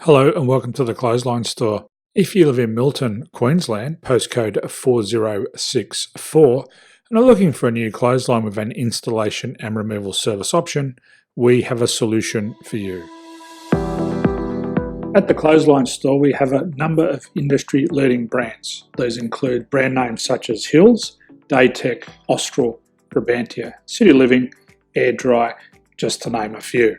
Hello and welcome to the Clothesline Store. If you live in Milton, Queensland, postcode 4064, and are looking for a new clothesline with an installation and removal service option, we have a solution for you. At the Clothesline Store, we have a number of industry-leading brands. These include brand names such as Hills, Daytech, Austral, Brabantia, City Living, Air Dry, just to name a few.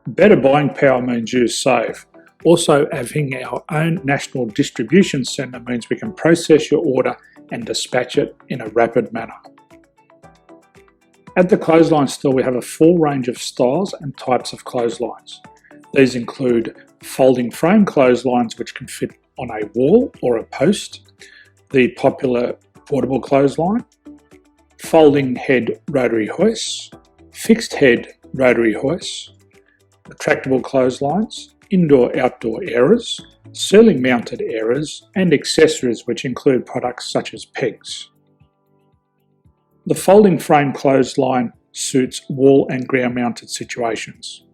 Better buying power means you save. Also, having our own national distribution centre means we can process your order and dispatch it in a rapid manner. At the Clothesline Store, we have a full range of styles and types of clotheslines. These include folding frame clotheslines which can fit on a wall or a post, the popular portable clothesline, folding head rotary hoists, fixed head rotary hoists, retractable clotheslines, indoor-outdoor airers, ceiling-mounted airers, and accessories which include products such as pegs. The folding frame clothesline suits wall and ground-mounted situations.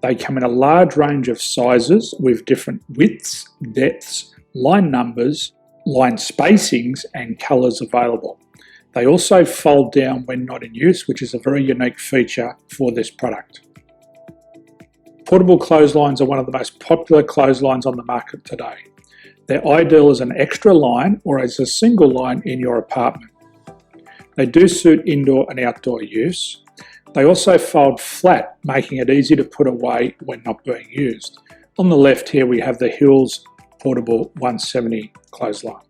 They come in a large range of sizes with different widths, depths, line numbers, line spacings, and colours available. They also fold down when not in use, which is a very unique feature for this product. Portable clotheslines are one of the most popular clotheslines on the market today. They're ideal as an extra line or as a single line in your apartment. They do suit indoor and outdoor use. They also fold flat, making it easy to put away when not being used. On the left here we have the Hills Portable 170 clothesline.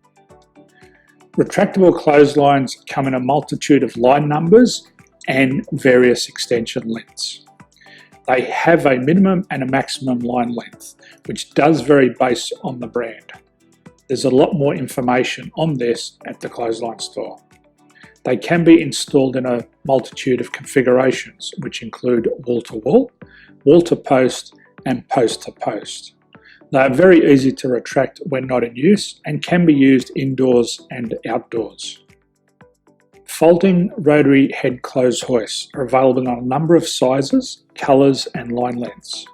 Retractable clotheslines come in a multitude of line numbers and various extension lengths. They have a minimum and a maximum line length, which does vary based on the brand. There's a lot more information on this at the Clothesline Store. They can be installed in a multitude of configurations, which include wall-to-wall, wall-to-post, and post-to-post. They are very easy to retract when not in use and can be used indoors and outdoors. Folding rotary head clothes hoists are available in a number of sizes, colours and line lengths.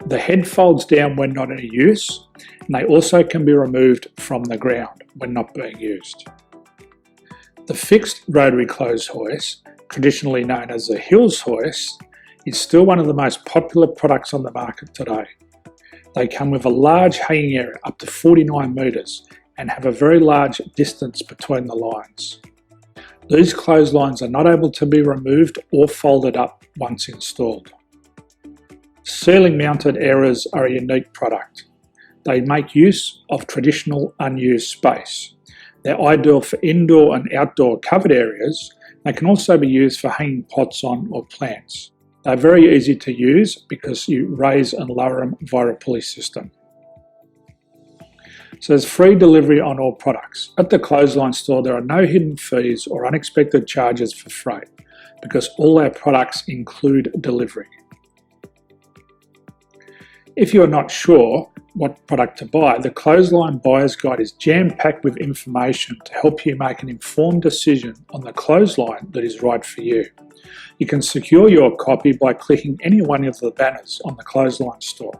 The head folds down when not in use, and they also can be removed from the ground when not being used. The fixed rotary clothes hoist, traditionally known as the Hills hoist, is still one of the most popular products on the market today. They come with a large hanging area up to 49 metres and have a very large distance between the lines. These clotheslines are not able to be removed or folded up once installed. Ceiling mounted airers are a unique product. They make use of traditional unused space. They're ideal for indoor and outdoor covered areas. They can also be used for hanging pots on or plants. They're very easy to use because you raise and lower them via a pulley system. So there's free delivery on all products. At the Clothesline Store, there are no hidden fees or unexpected charges for freight because all our products include delivery. If you are not sure what product to buy, the Clothesline Buyer's Guide is jam-packed with information to help you make an informed decision on the clothesline that is right for you. You can secure your copy by clicking any one of the banners on the Clothesline Store.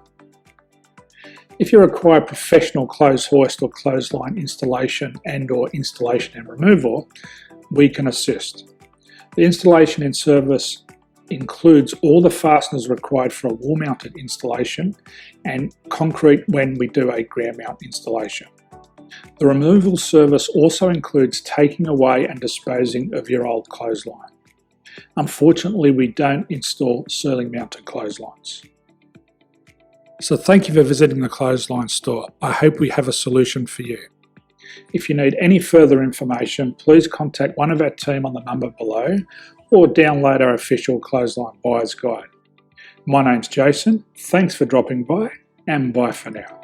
If you require professional clothes hoist or clothesline installation and/or installation and removal, we can assist. The installation and service includes all the fasteners required for a wall-mounted installation and concrete when we do a ground mount installation. The removal service also includes taking away and disposing of your old clothesline. Unfortunately, we don't install ceiling-mounted clotheslines. So thank you for visiting the Clothesline Store. I hope we have a solution for you. If you need any further information, please contact one of our team on the number below or download our official Clothesline Buyer's Guide. My name's Jason. Thanks for dropping by and bye for now.